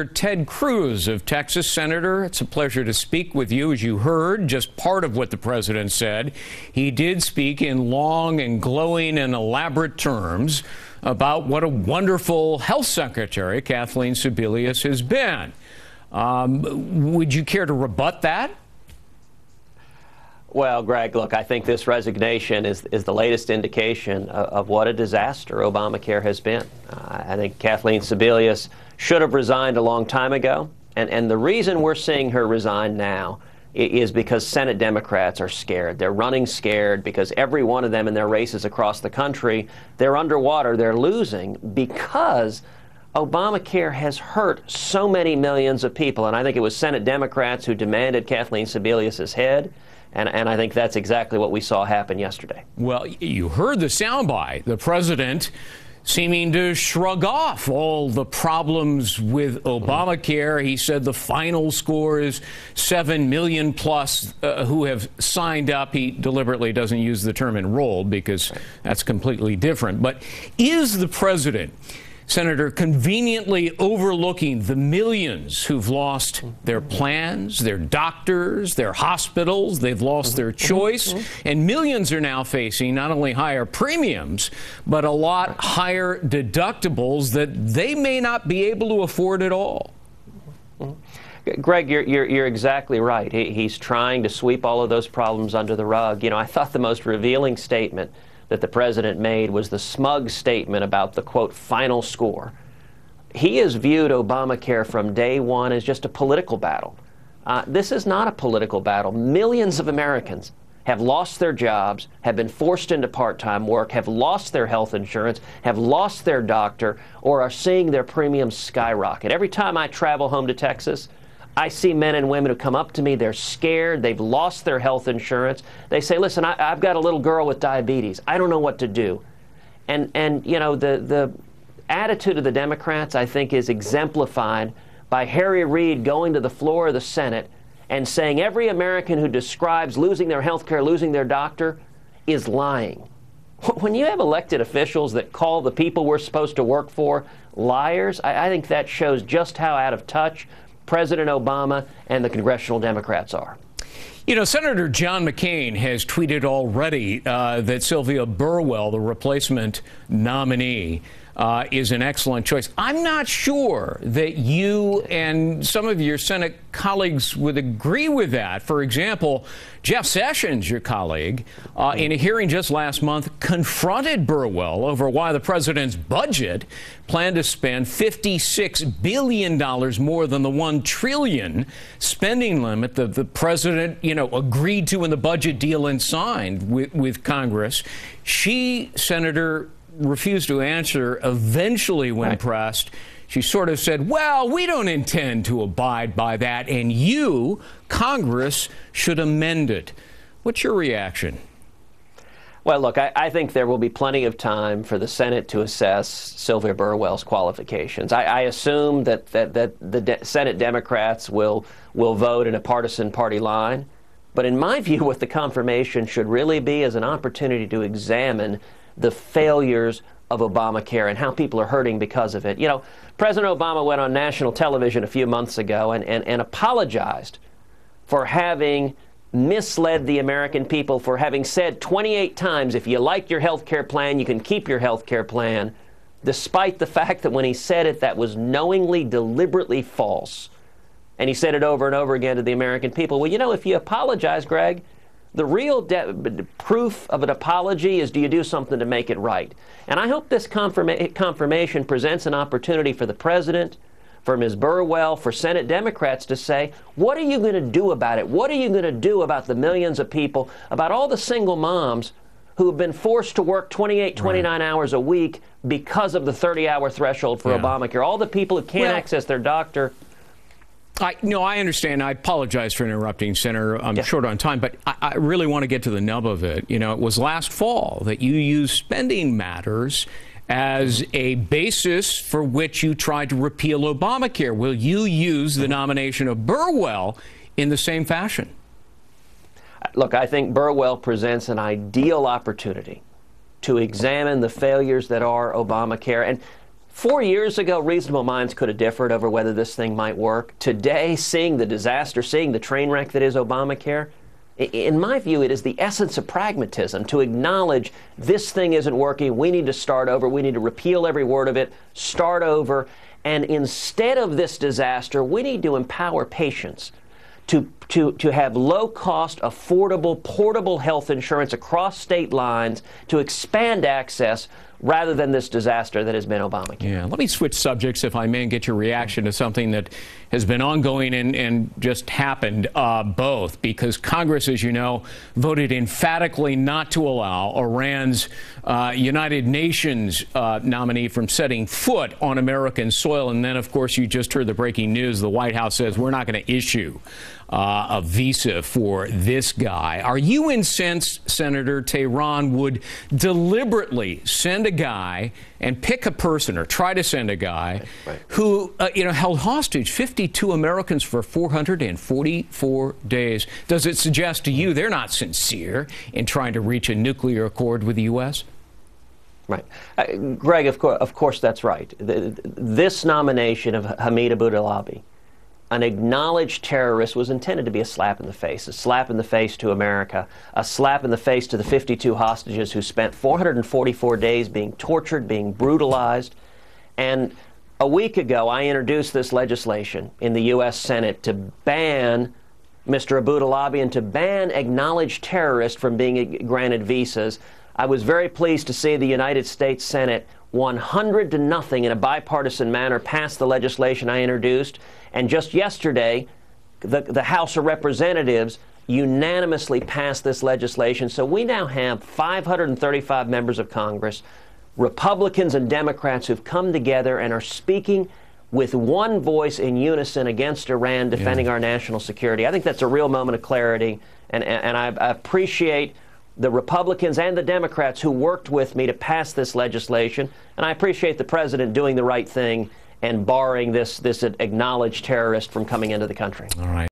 Ted Cruz of Texas. Senator, it's a pleasure to speak with you. As you heard, just part of what the president said. He did speak in long and glowing and elaborate terms about what a wonderful health secretary Kathleen Sebelius has been. Would you care to rebut that? Well, Greg, look, I think this resignation is the latest indication of what a disaster Obamacare has been. I think Kathleen Sebelius should have resigned a long time ago. And the reason we're seeing her resign now is because Senate Democrats are scared. They're running scared because every one of them in their races across the country, they're underwater, they're losing because Obamacare has hurt so many millions of people. And I think it was Senate Democrats who demanded Kathleen Sebelius's head. And I think that's exactly what we saw happen yesterday. Well, you heard the soundbite. The president seeming to shrug off all the problems with Obamacare. He said the final score is 7 million plus who have signed up. He deliberately doesn't use the term enrolled because that's completely different. But is the president, Senator, conveniently overlooking the millions who've lost their plans, their doctors, their hospitals, they've lost their choice, and millions are now facing not only higher premiums, but a lot higher deductibles that they may not be able to afford at all? Greg, you're exactly right. He's trying to sweep all of those problems under the rug. You know, I thought the most revealing statement that the president made was the smug statement about the, quote, final score. He has viewed Obamacare from day one as just a political battle. This is not a political battle. Millions of Americans have lost their jobs, have been forced into part-time work, have lost their health insurance, have lost their doctor, or are seeing their premiums skyrocket. Every time I travel home to Texas, I see men and women who come up to me, they're scared, they've lost their health insurance. They say, listen, I've got a little girl with diabetes. I don't know what to do. And you know, the attitude of the Democrats, I think, is exemplified by Harry Reid going to the floor of the Senate and saying every American who describes losing their health care, losing their doctor, is lying. When you have elected officials that call the people we're supposed to work for liars, I think that shows just how out of touch President Obama and the congressional Democrats are. You know, Senator John McCain has tweeted already that Sylvia Burwell, the replacement nominee, is an excellent choice. I'm not sure that you and some of your Senate colleagues would agree with that. For example, Jeff Sessions, your colleague, in a hearing just last month, confronted Burwell over why the president's budget planned to spend $56 billion more than the $1 trillion spending limit that the president, you know, agreed to in the budget deal and signed with Congress. She, Senator, refused to answer. Eventually, when pressed, she sort of said, well, we don't intend to abide by that, and you, Congress, should amend it. What's your reaction? Well, look, I think there will be plenty of time for the Senate to assess Sylvia Burwell's qualifications. I assume that the Senate Democrats will vote in a partisan party line. But in my view, what the confirmation should really be is an opportunity to examine the failures of Obamacare and how people are hurting because of it. You know, President Obama went on national television a few months ago and apologized for having misled the American people, for having said 28 times, if you like your health care plan, you can keep your health care plan, despite the fact that when he said it, that was knowingly, deliberately false. And he said it over and over again to the American people. Well, you know, if you apologize, Greg, the real proof of an apology is, do you do something to make it right? And I hope this confirmation presents an opportunity for the president, for Ms. Burwell, for Senate Democrats to say, what are you going to do about it? What are you going to do about the millions of people, about all the single moms who have been forced to work 28, 29 hours a week because of the 30-hour threshold for Obamacare, all the people who can't access their doctor? I understand. I apologize for interrupting, Senator. I'm short on time, but I really want to get to the nub of it. You know, it was last fall that you used spending matters as a basis for which you tried to repeal Obamacare. Will you use the nomination of Burwell in the same fashion? Look, I think Burwell presents an ideal opportunity to examine the failures that are Obamacare. And 4 years ago, reasonable minds could have differed over whether this thing might work. Today, seeing the disaster, seeing the train wreck that is Obamacare, in my view, it is the essence of pragmatism to acknowledge this thing isn't working. We need to start over. We need to repeal every word of it, start over. And instead of this disaster, we need to empower patients to have low-cost, affordable, portable health insurance across state lines to expand access rather than this disaster that has been Obamacare. Yeah, let me switch subjects, if I may, and get your reaction to something that has been ongoing and just happened, both, because Congress, as you know, voted emphatically not to allow Iran's United Nations nominee from setting foot on American soil. And then, of course, you just heard the breaking news. The White House says we're not going to issue a visa for this guy. Are you incensed, Senator, Tehran would deliberately send a guy and pick a person, or try to send a guy who, held hostage 52 Americans for 444 days? Does it suggest to you they're not sincere in trying to reach a nuclear accord with the U.S.? Right. Greg, of course that's right. This nomination of Hamid Abudulabi, an acknowledged terrorist, was intended to be a slap in the face to America, a slap in the face to the 52 hostages who spent 444 days being tortured, being brutalized. And a week ago, I introduced this legislation in the U.S. Senate to ban Mr. Abudulabi and to ban acknowledged terrorists from being granted visas. I was very pleased to see the United States Senate 100-0 in a bipartisan manner pass the legislation I introduced. And just yesterday, the House of Representatives unanimously passed this legislation. So we now have 535 members of Congress, Republicans and Democrats, who've come together and are speaking with one voice in unison against Iran, defending our national security. I think that's a real moment of clarity, and I appreciate the Republicans and the Democrats who worked with me to pass this legislation, and I appreciate the president doing the right thing and barring this acknowledged terrorist from coming into the country. All right.